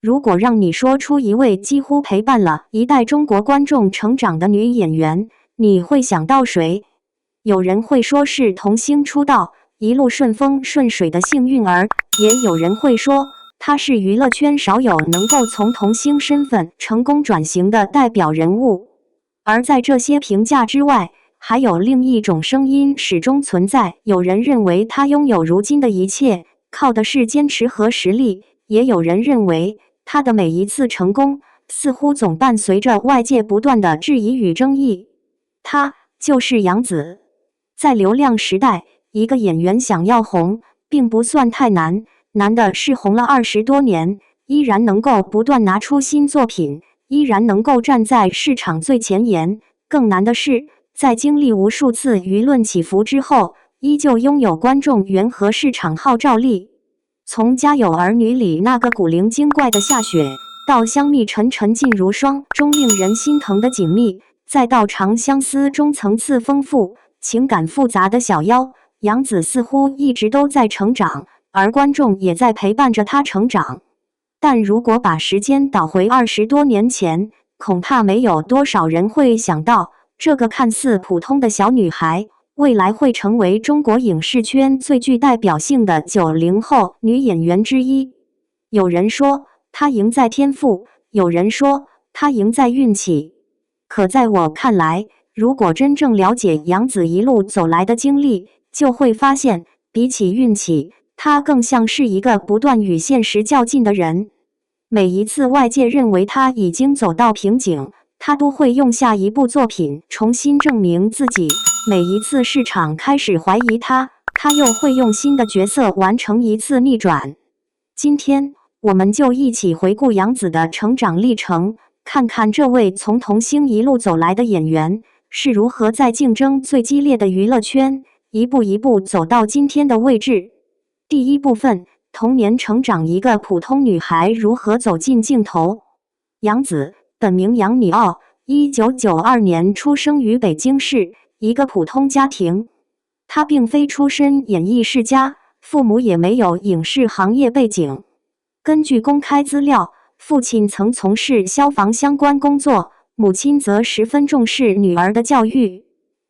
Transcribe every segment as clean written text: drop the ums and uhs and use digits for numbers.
如果让你说出一位几乎陪伴了一代中国观众成长的女演员，你会想到谁？有人会说是童星出道，一路顺风顺水的幸运儿，也有人会说她是娱乐圈少有能够从童星身份成功转型的代表人物。而在这些评价之外，还有另一种声音始终存在，有人认为她拥有如今的一切，靠的是坚持和实力，也有人认为她的每一次成功，似乎总伴随着外界不断的质疑与争议。她就是杨紫。在流量时代，一个演员想要红，并不算太难，难的是红了20多年，依然能够不断拿出新作品，依然能够站在市场最前沿。更难的是，在经历无数次舆论起伏之后，依旧拥有观众缘和市场号召力。从《家有儿女》里那个古灵精怪的夏雪，到香蜜沉沉烬如霜中令人心疼的锦觅，再到长相思中层次丰富、情感复杂的小妖，杨紫似乎一直都在成长，而观众也在陪伴着她成长。但如果把时间倒回20多年前，恐怕没有多少人会想到，这个看似普通的小女孩，未来会成为中国影视圈最具代表性的90后女演员之一。有人说她赢在天赋，有人说她赢在运气。可在我看来，如果真正了解杨紫一路走来的经历，就会发现，比起运气，她更像是一个不断与现实较劲的人。每一次外界认为她已经走到瓶颈，她都会用下一部作品重新证明自己。每一次市场开始怀疑她，她又会用新的角色完成一次逆转。今天，我们就一起回顾杨紫的成长历程，看看这位从童星一路走来的演员是如何在竞争最激烈的娱乐圈，一步一步走到今天的位置。第一部分，童年成长，一个普通女孩如何走进镜头。杨紫，本名杨米奥，1992年出生于北京市一个普通家庭。她并非出身演艺世家，父母也没有影视行业背景。根据公开资料，父亲曾从事消防相关工作，母亲则十分重视女儿的教育。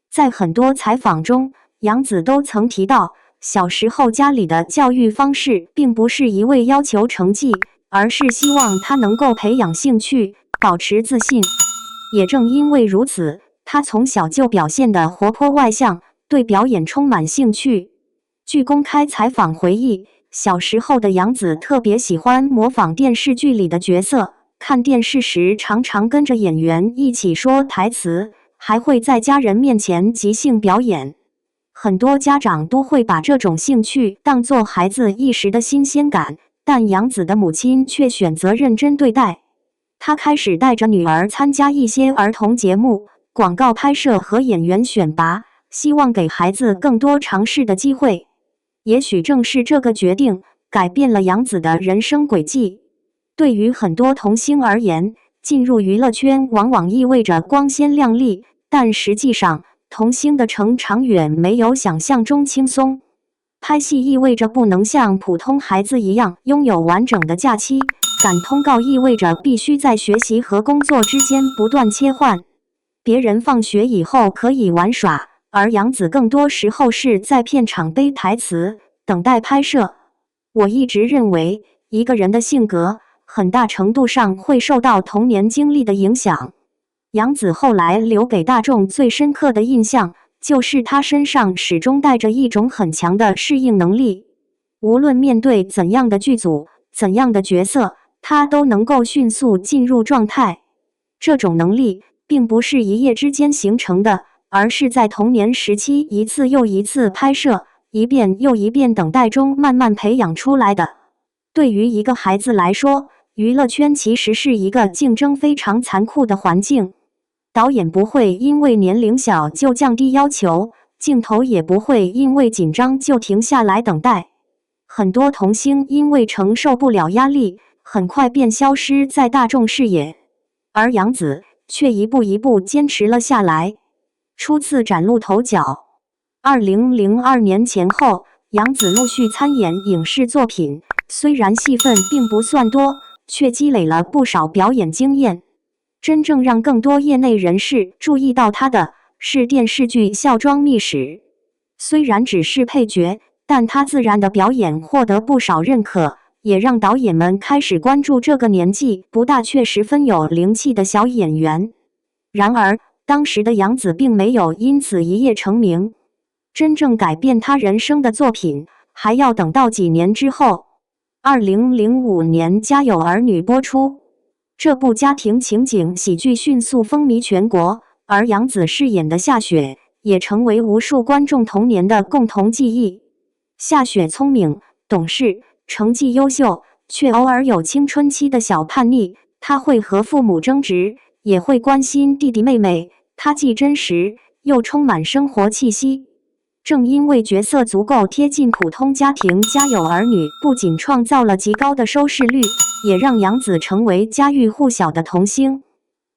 在很多采访中，杨紫都曾提到，小时候家里的教育方式并不是一味要求成绩，而是希望她能够培养兴趣，保持自信。也正因为如此，她从小就表现得活泼外向，对表演充满兴趣。据公开采访回忆，小时候的杨紫特别喜欢模仿电视剧里的角色，看电视时常常跟着演员一起说台词，还会在家人面前即兴表演。很多家长都会把这种兴趣当作孩子一时的新鲜感，但杨紫的母亲却选择认真对待。她开始带着女儿参加一些儿童节目、广告拍摄和演员选拔，希望给孩子更多尝试的机会。也许正是这个决定，改变了杨紫的人生轨迹。对于很多童星而言，进入娱乐圈往往意味着光鲜亮丽，但实际上，童星的成长远没有想象中轻松。拍戏意味着不能像普通孩子一样拥有完整的假期，赶通告意味着必须在学习和工作之间不断切换。别人放学以后可以玩耍，而杨紫更多时候是在片场背台词，等待拍摄。我一直认为，一个人的性格很大程度上会受到童年经历的影响。杨紫后来留给大众最深刻的印象，就是她身上始终带着一种很强的适应能力。无论面对怎样的剧组、怎样的角色，她都能够迅速进入状态。这种能力并不是一夜之间形成的，而是在童年时期一次又一次拍摄、一遍又一遍等待中慢慢培养出来的。对于一个孩子来说，娱乐圈其实是一个竞争非常残酷的环境。导演不会因为年龄小就降低要求，镜头也不会因为紧张就停下来等待。很多童星因为承受不了压力，很快便消失在大众视野，而杨紫却一步一步坚持了下来，初次崭露头角。2002年前后，杨紫陆续参演影视作品，虽然戏份并不算多，却积累了不少表演经验。真正让更多业内人士注意到他的是电视剧《孝庄秘史》。虽然只是配角，但他自然的表演获得不少认可，也让导演们开始关注这个年纪不大却十分有灵气的小演员。然而，当时的杨紫并没有因此一夜成名，真正改变他人生的作品还要等到几年之后。2005年《家有儿女》播出，这部家庭情景喜剧迅速风靡全国，而杨紫饰演的夏雪也成为无数观众童年的共同记忆。夏雪聪明、懂事，成绩优秀，却偶尔有青春期的小叛逆。她会和父母争执，也会关心弟弟妹妹。她既真实，又充满生活气息。正因为角色足够贴近普通家庭，《家有儿女》不仅创造了极高的收视率，也让杨紫成为家喻户晓的童星。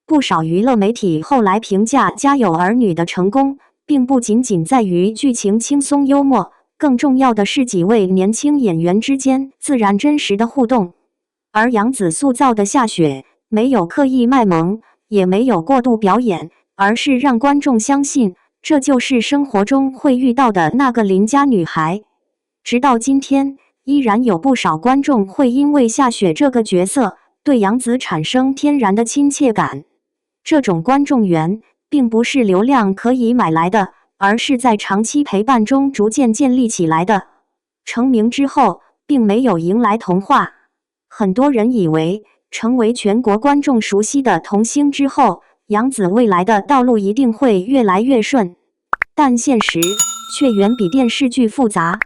不少娱乐媒体后来评价《家有儿女》的成功，并不仅仅在于剧情轻松幽默，更重要的是几位年轻演员之间自然真实的互动。而杨紫塑造的夏雪，没有刻意卖萌，也没有过度表演，而是让观众相信这就是生活中会遇到的那个邻家女孩。直到今天，依然有不少观众会因为夏雪这个角色对杨紫产生天然的亲切感。这种观众缘并不是流量可以买来的，而是在长期陪伴中逐渐建立起来的。成名之后，并没有迎来童话。很多人以为成为全国观众熟悉的童星之后，杨紫未来的道路一定会越来越顺，但现实却远比电视剧复杂。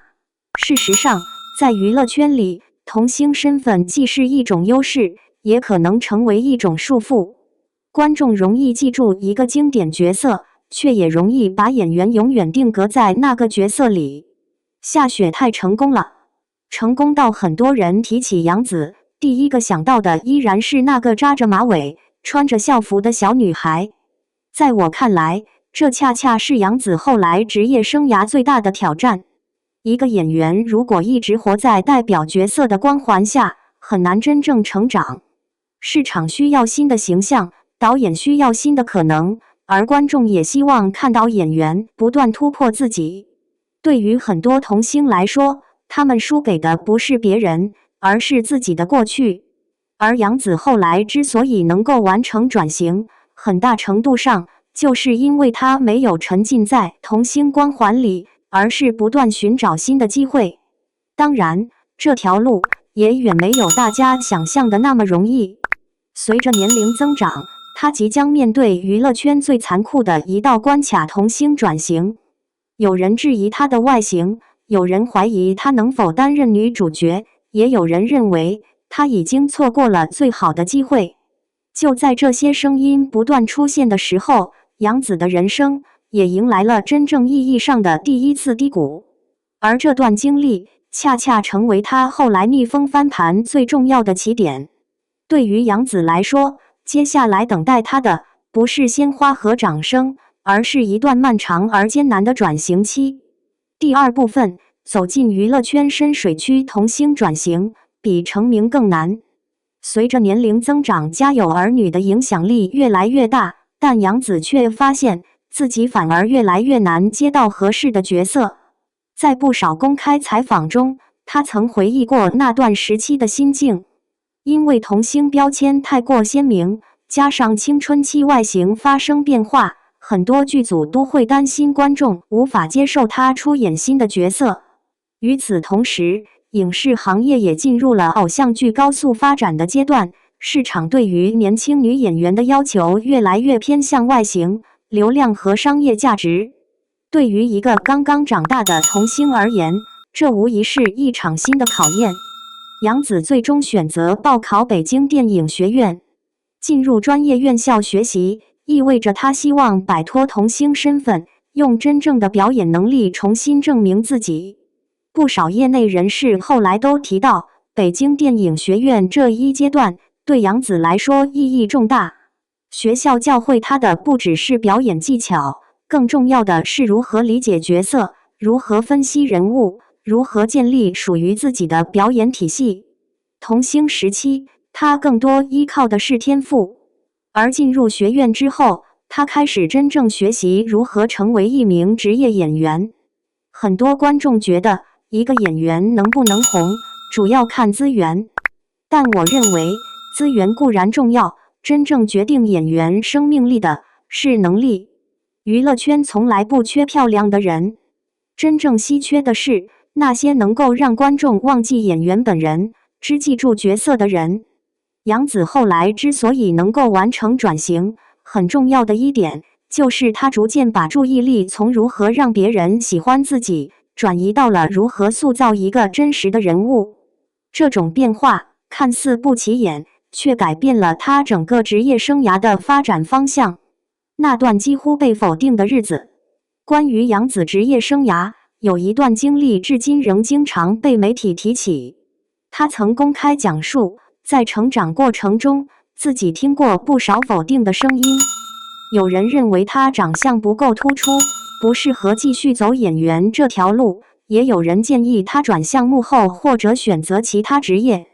事实上，在娱乐圈里，童星身份既是一种优势，也可能成为一种束缚。观众容易记住一个经典角色，却也容易把演员永远定格在那个角色里。夏雪太成功了，成功到很多人提起杨紫，第一个想到的依然是那个扎着马尾穿着校服的小女孩。在我看来，这恰恰是杨紫后来职业生涯最大的挑战。一个演员如果一直活在代表角色的光环下，很难真正成长。市场需要新的形象，导演需要新的可能，而观众也希望看到演员不断突破自己。对于很多童星来说，他们输给的不是别人，而是自己的过去。而杨紫后来之所以能够完成转型，很大程度上就是因为她没有沉浸在童星光环里，而是不断寻找新的机会。当然，这条路也远没有大家想象的那么容易。随着年龄增长，她即将面对娱乐圈最残酷的一道关卡——童星转型。有人质疑她的外形，有人怀疑她能否担任女主角，也有人认为她已经错过了最好的机会。就在这些声音不断出现的时候，杨紫的人生也迎来了真正意义上的第一次低谷。而这段经历恰恰成为她后来逆风翻盘最重要的起点。对于杨紫来说，接下来等待她的不是鲜花和掌声，而是一段漫长而艰难的转型期。第二部分，走进娱乐圈深水区，童星转型比成名更难。随着年龄增长，家有儿女的影响力越来越大，但杨紫却发现自己反而越来越难接到合适的角色。在不少公开采访中，她曾回忆过那段时期的心境。因为童星标签太过鲜明，加上青春期外形发生变化，很多剧组都会担心观众无法接受她出演新的角色。与此同时，影视行业也进入了偶像剧高速发展的阶段，市场对于年轻女演员的要求越来越偏向外形、流量和商业价值。对于一个刚刚长大的童星而言，这无疑是一场新的考验。杨紫最终选择报考北京电影学院，进入专业院校学习，意味着她希望摆脱童星身份，用真正的表演能力重新证明自己。不少业内人士后来都提到，北京电影学院这一阶段对杨紫来说意义重大。学校教会她的不只是表演技巧，更重要的是如何理解角色，如何分析人物，如何建立属于自己的表演体系。童星时期，他更多依靠的是天赋。而进入学院之后，他开始真正学习如何成为一名职业演员。很多观众觉得一个演员能不能红，主要看资源。但我认为，资源固然重要，真正决定演员生命力的是能力。娱乐圈从来不缺漂亮的人，真正稀缺的是那些能够让观众忘记演员本人，只记住角色的人。杨紫后来之所以能够完成转型，很重要的一点就是她逐渐把注意力从如何让别人喜欢自己，转移到了如何塑造一个真实的人物。这种变化看似不起眼，却改变了她整个职业生涯的发展方向。那段几乎被否定的日子，关于杨紫职业生涯，有一段经历至今仍经常被媒体提起。她曾公开讲述，在成长过程中，自己听过不少否定的声音。有人认为她长相不够突出，不适合继续走演员这条路，也有人建议她转向幕后或者选择其他职业。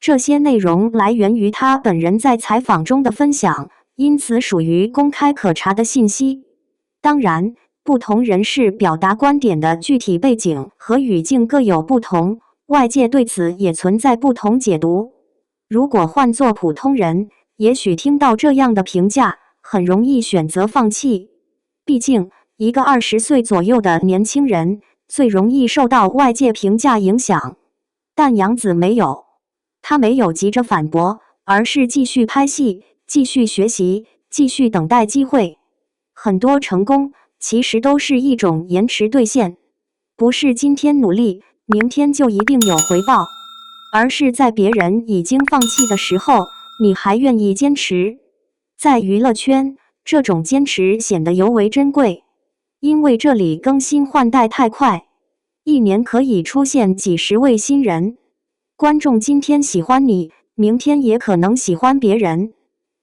这些内容来源于她本人在采访中的分享，因此属于公开可查的信息。当然，不同人士表达观点的具体背景和语境各有不同，外界对此也存在不同解读。如果换作普通人，也许听到这样的评价，很容易选择放弃。毕竟，一个20岁左右的年轻人，最容易受到外界评价影响。但杨紫没有，她没有急着反驳，而是继续拍戏，继续学习，继续等待机会。很多成功其实都是一种延迟兑现，不是今天努力，明天就一定有回报，而是在别人已经放弃的时候，你还愿意坚持。在娱乐圈，这种坚持显得尤为珍贵，因为这里更新换代太快，一年可以出现几十位新人。观众今天喜欢你，明天也可能喜欢别人。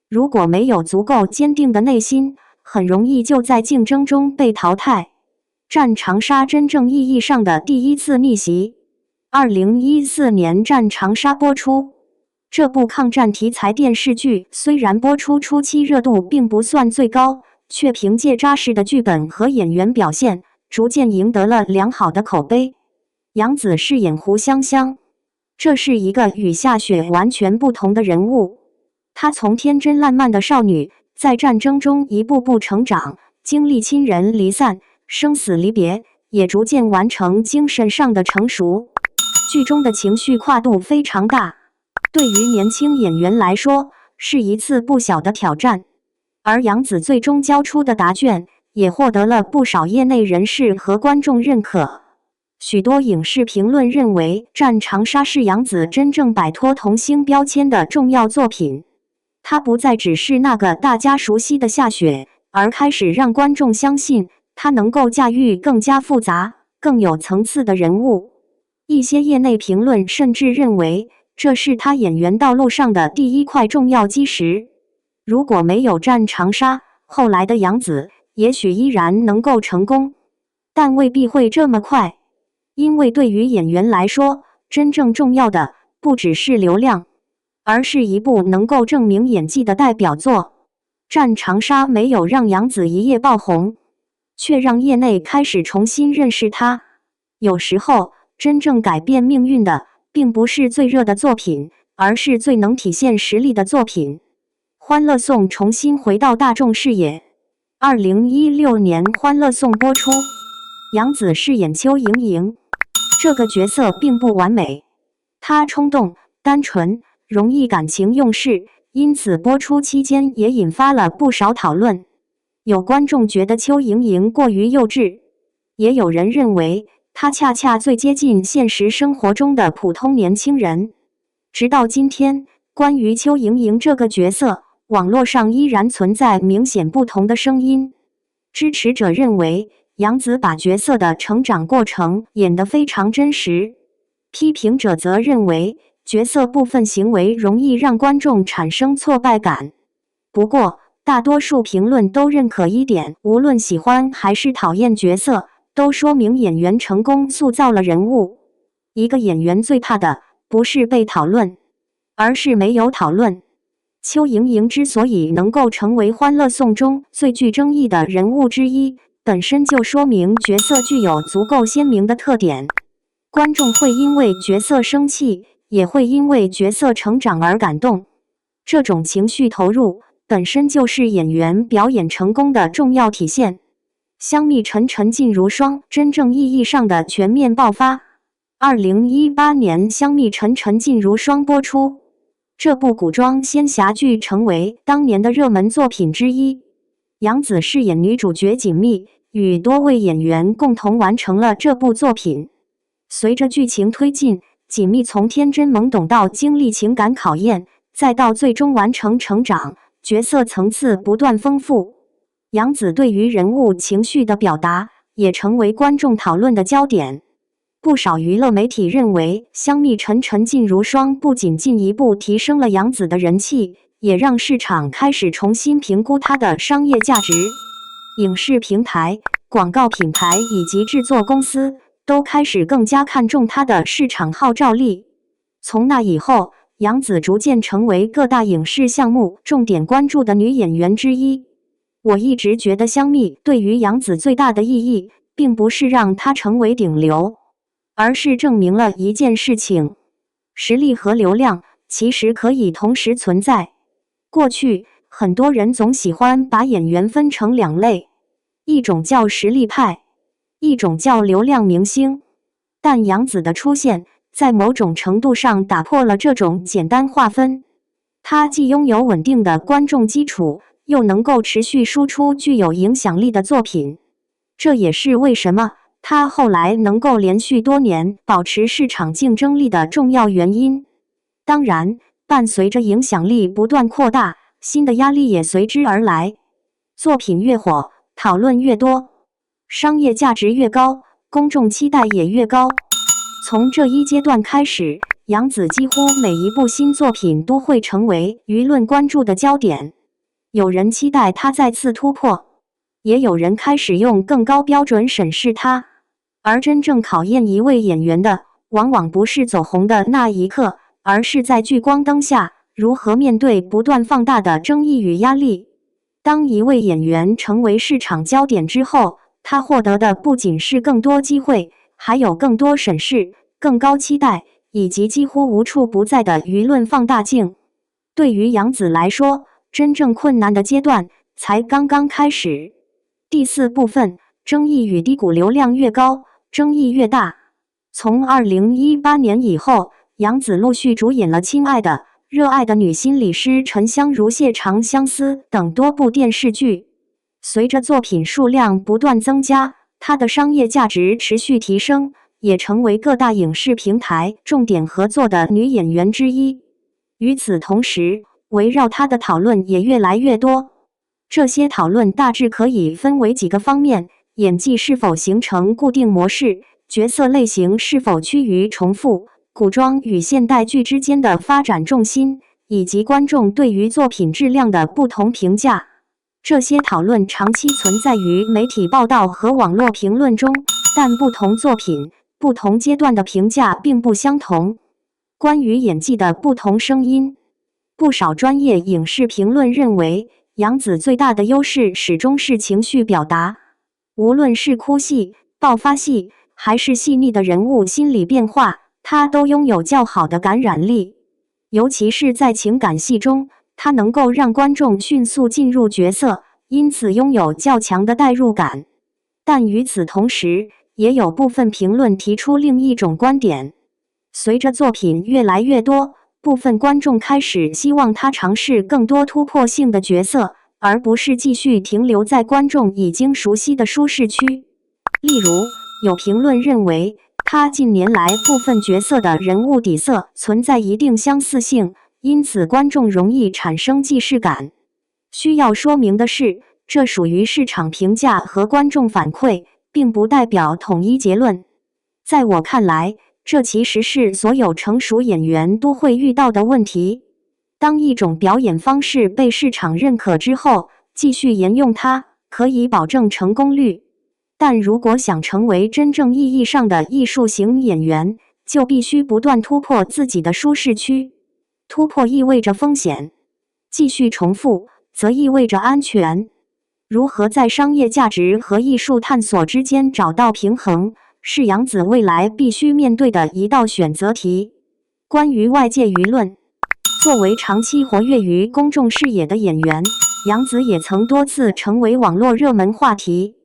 如果没有足够坚定的内心，很容易就在竞争中被淘汰。战长沙真正意义上的第一次逆袭。2014年战长沙播出。这部抗战题材电视剧虽然播出初期热度并不算最高，却凭借扎实的剧本和演员表现，逐渐赢得了良好的口碑。杨紫饰演胡香香，这是一个与夏雪完全不同的人物。她从天真烂漫的少女，在战争中一步步成长，经历亲人离散、生死离别，也逐渐完成精神上的成熟。剧中的情绪跨度非常大，对于年轻演员来说，是一次不小的挑战。而杨紫最终交出的答卷，也获得了不少业内人士和观众认可。许多影视评论认为，《战长沙》是杨紫真正摆脱童星标签的重要作品。她不再只是那个大家熟悉的夏雪，而开始让观众相信她能够驾驭更加复杂、更有层次的人物。一些业内评论甚至认为，这是她演员道路上的第一块重要基石。如果没有《战长沙》，后来的杨紫也许依然能够成功，但未必会这么快。因为对于演员来说，真正重要的不只是流量，而是一部能够证明演技的代表作。《战长沙》没有让杨紫一夜爆红，却让业内开始重新认识她。有时候，真正改变命运的，并不是最热的作品，而是最能体现实力的作品。《欢乐颂》重新回到大众视野。2016年《欢乐颂》播出，杨紫饰演邱莹莹。这个角色并不完美，她冲动、单纯，容易感情用事，因此播出期间也引发了不少讨论。有观众觉得邱莹莹过于幼稚，也有人认为她恰恰最接近现实生活中的普通年轻人。直到今天，关于邱莹莹这个角色，网络上依然存在明显不同的声音。支持者认为，杨紫把角色的成长过程演得非常真实，批评者则认为角色部分行为容易让观众产生挫败感。不过，大多数评论都认可一点，无论喜欢还是讨厌角色，都说明演员成功塑造了人物。一个演员最怕的不是被讨论，而是没有讨论。邱莹莹之所以能够成为《欢乐颂》中最具争议的人物之一，本身就说明角色具有足够鲜明的特点。观众会因为角色生气，也会因为角色成长而感动。这种情绪投入本身就是演员表演成功的重要体现。香蜜沉沉烬如霜真正意义上的全面爆发。2018年，香蜜沉沉烬如霜播出。这部古装仙侠剧成为当年的热门作品之一。杨紫饰演女主角锦觅，与多位演员共同完成了这部作品。随着剧情推进，锦觅从天真懵懂到经历情感考验，再到最终完成成长，角色层次不断丰富。杨紫对于人物情绪的表达也成为观众讨论的焦点。不少娱乐媒体认为，香蜜沉沉烬如霜不仅进一步提升了杨紫的人气，也让市场开始重新评估它的商业价值。影视平台、广告品牌以及制作公司都开始更加看重它的市场号召力。从那以后，杨紫逐渐成为各大影视项目重点关注的女演员之一。我一直觉得香蜜对于杨紫最大的意义，并不是让她成为顶流，而是证明了一件事情：实力和流量其实可以同时存在。过去，很多人总喜欢把演员分成两类，一种叫实力派，一种叫流量明星。但杨紫的出现，在某种程度上打破了这种简单划分。她既拥有稳定的观众基础，又能够持续输出具有影响力的作品。这也是为什么她后来能够连续多年保持市场竞争力的重要原因。当然，伴随着影响力不断扩大，新的压力也随之而来。作品越火，讨论越多，商业价值越高，公众期待也越高。从这一阶段开始，杨紫几乎每一部新作品都会成为舆论关注的焦点。有人期待她再次突破，也有人开始用更高标准审视她。而真正考验一位演员的，往往不是走红的那一刻，而是在聚光灯下如何面对不断放大的争议与压力。当一位演员成为市场焦点之后，他获得的不仅是更多机会，还有更多审视、更高期待，以及几乎无处不在的舆论放大镜。对于杨紫来说，真正困难的阶段才刚刚开始。第四部分，争议与低谷。流量越高，争议越大。从2018年以后，杨紫陆续主演了《亲爱的》《热爱的女心理师沉香如》《谢长相思》等多部电视剧。随着作品数量不断增加，她的商业价值持续提升，也成为各大影视平台重点合作的女演员之一。与此同时，围绕她的讨论也越来越多。这些讨论大致可以分为几个方面：演技是否形成固定模式，角色类型是否趋于重复，古装与现代剧之间的发展重心，以及观众对于作品质量的不同评价。这些讨论长期存在于媒体报道和网络评论中，但不同作品、不同阶段的评价并不相同。关于演技的不同声音，不少专业影视评论认为，杨紫最大的优势始终是情绪表达。无论是哭戏、爆发戏，还是细腻的人物心理变化，她都拥有较好的感染力。尤其是在情感戏中，她能够让观众迅速进入角色，因此拥有较强的代入感。但与此同时，也有部分评论提出另一种观点。随着作品越来越多，部分观众开始希望她尝试更多突破性的角色，而不是继续停留在观众已经熟悉的舒适区。例如，有评论认为，她近年来部分角色的人物底色存在一定相似性，因此观众容易产生既视感。需要说明的是，这属于市场评价和观众反馈，并不代表统一结论。在我看来，这其实是所有成熟演员都会遇到的问题。当一种表演方式被市场认可之后，继续沿用它，可以保证成功率。但如果想成为真正意义上的艺术型演员，就必须不断突破自己的舒适区。突破意味着风险，继续重复则意味着安全。如何在商业价值和艺术探索之间找到平衡，是杨紫未来必须面对的一道选择题。关于外界舆论，作为长期活跃于公众视野的演员，杨紫也曾多次成为网络热门话题，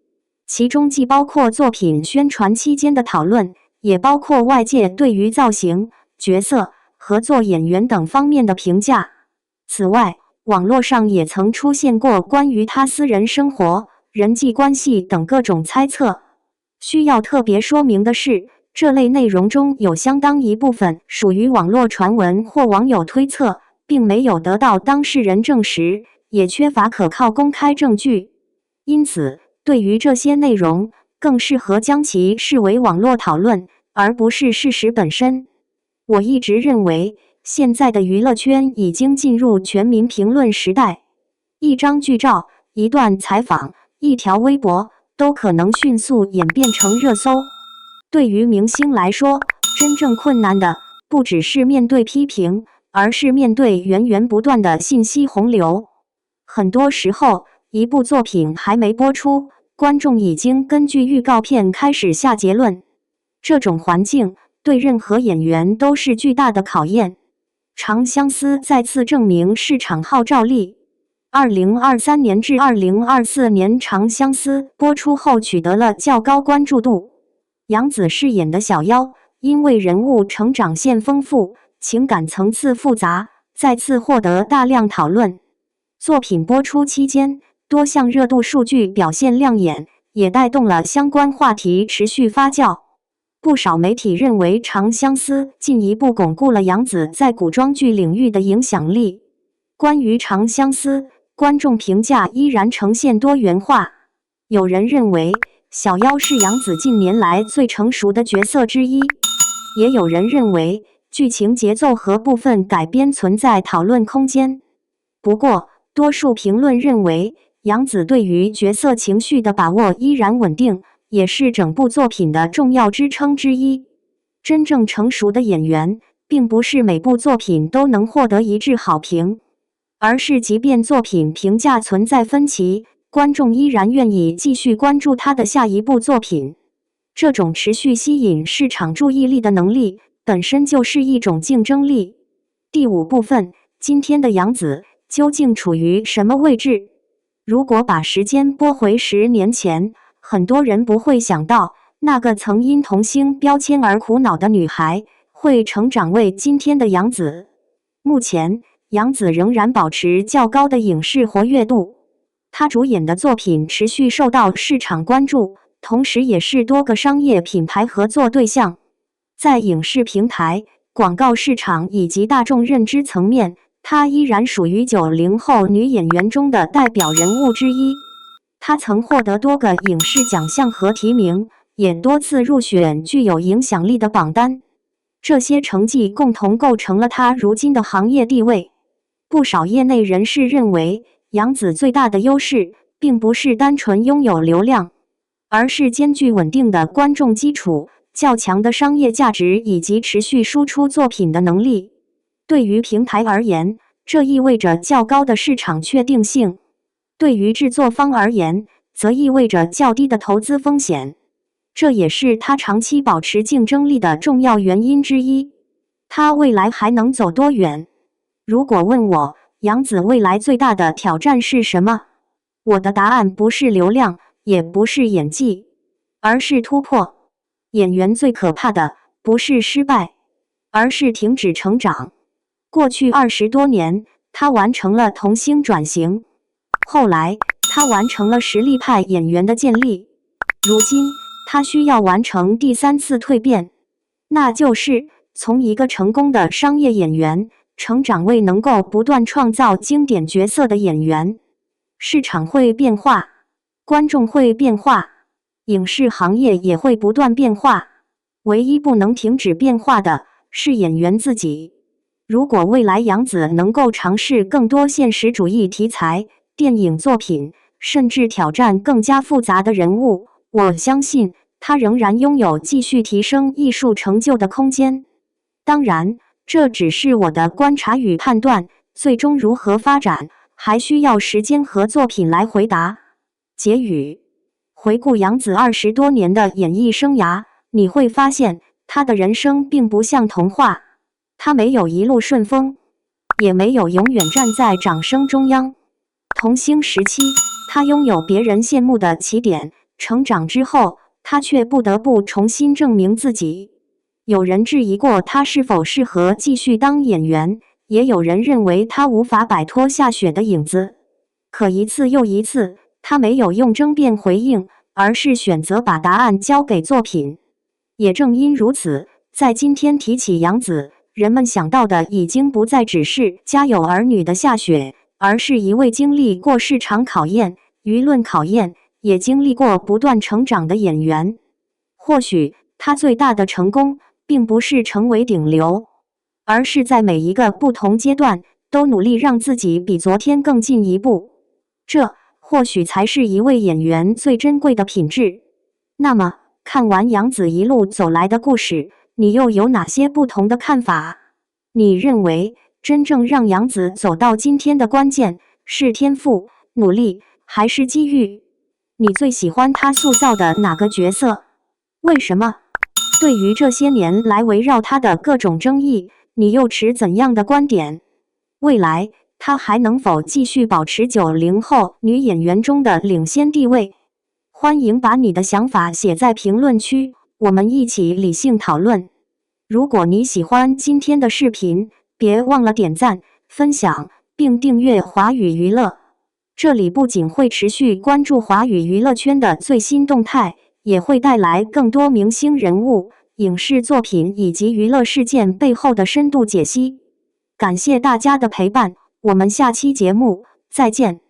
其中既包括作品宣传期间的讨论，也包括外界对于造型、角色、合作演员等方面的评价。此外，网络上也曾出现过关于他私人生活、人际关系等各种猜测。需要特别说明的是，这类内容中有相当一部分属于网络传闻或网友推测，并没有得到当事人证实，也缺乏可靠公开证据。因此，对于这些内容，更适合将其视为网络讨论，而不是事实本身。我一直认为，现在的娱乐圈已经进入全民评论时代，一张剧照、一段采访、一条微博都可能迅速演变成热搜。对于明星来说，真正困难的不只是面对批评，而是面对源源不断的信息洪流。很多时候，一部作品还没播出，观众已经根据预告片开始下结论。这种环境对任何演员都是巨大的考验。长相思再次证明市场号召力。2023年至2024年，长相思播出后取得了较高关注度。杨紫饰演的小妖，因为人物成长线丰富，情感层次复杂，再次获得大量讨论。作品播出期间，多项热度数据表现亮眼，也带动了相关话题持续发酵。不少媒体认为长相思进一步巩固了杨紫在古装剧领域的影响力。关于长相思，观众评价依然呈现多元化。有人认为小妖是杨紫近年来最成熟的角色之一，也有人认为剧情节奏和部分改编存在讨论空间。不过，多数评论认为杨紫对于角色情绪的把握依然稳定，也是整部作品的重要支撑之一。真正成熟的演员，并不是每部作品都能获得一致好评，而是即便作品评价存在分歧，观众依然愿意继续关注他的下一部作品。这种持续吸引市场注意力的能力，本身就是一种竞争力。第5部分，今天的杨紫究竟处于什么位置？如果把时间拨回10年前，很多人不会想到，那个曾因童星标签而苦恼的女孩，会成长为今天的杨紫。目前，杨紫仍然保持较高的影视活跃度，她主演的作品持续受到市场关注，同时也是多个商业品牌合作对象。在影视平台、广告市场以及大众认知层面，她依然属于90后女演员中的代表人物之一。她曾获得多个影视奖项和提名，也多次入选具有影响力的榜单。这些成绩共同构成了她如今的行业地位。不少业内人士认为，杨紫最大的优势并不是单纯拥有流量，而是兼具稳定的观众基础、较强的商业价值以及持续输出作品的能力。对于平台而言，这意味着较高的市场确定性；对于制作方而言，则意味着较低的投资风险。这也是他长期保持竞争力的重要原因之一。他未来还能走多远？如果问我，杨紫未来最大的挑战是什么？我的答案不是流量，也不是演技，而是突破。演员最可怕的不是失败，而是停止成长。过去20多年，他完成了童星转型，后来他完成了实力派演员的建立，如今他需要完成第3次蜕变，那就是从一个成功的商业演员成长为能够不断创造经典角色的演员。市场会变化，观众会变化，影视行业也会不断变化，唯一不能停止变化的是演员自己。如果未来杨紫能够尝试更多现实主义题材、电影作品，甚至挑战更加复杂的人物，我相信她仍然拥有继续提升艺术成就的空间。当然，这只是我的观察与判断，最终如何发展，还需要时间和作品来回答。结语：回顾杨紫20多年的演艺生涯，你会发现她的人生并不像童话，她没有一路顺风，也没有永远站在掌声中央。童星时期，她拥有别人羡慕的起点，成长之后，她却不得不重新证明自己。有人质疑过她是否适合继续当演员，也有人认为她无法摆脱夏雪的影子。可一次又一次，她没有用争辩回应，而是选择把答案交给作品。也正因如此，在今天提起杨紫，人们想到的已经不再只是家有儿女的夏雪，而是一位经历过市场考验、舆论考验，也经历过不断成长的演员。或许她最大的成功，并不是成为顶流，而是在每一个不同阶段都努力让自己比昨天更进一步。这或许才是一位演员最珍贵的品质。那么，看完杨紫一路走来的故事，你又有哪些不同的看法？你认为真正让杨紫走到今天的关键是天赋、努力，还是机遇？你最喜欢她塑造的哪个角色？为什么？对于这些年来围绕她的各种争议，你又持怎样的观点？未来她还能否继续保持90后女演员中的领先地位？欢迎把你的想法写在评论区，我们一起理性讨论。如果你喜欢今天的视频，别忘了点赞、分享，并订阅华语娱乐。这里不仅会持续关注华语娱乐圈的最新动态，也会带来更多明星人物、影视作品以及娱乐事件背后的深度解析。感谢大家的陪伴，我们下期节目再见。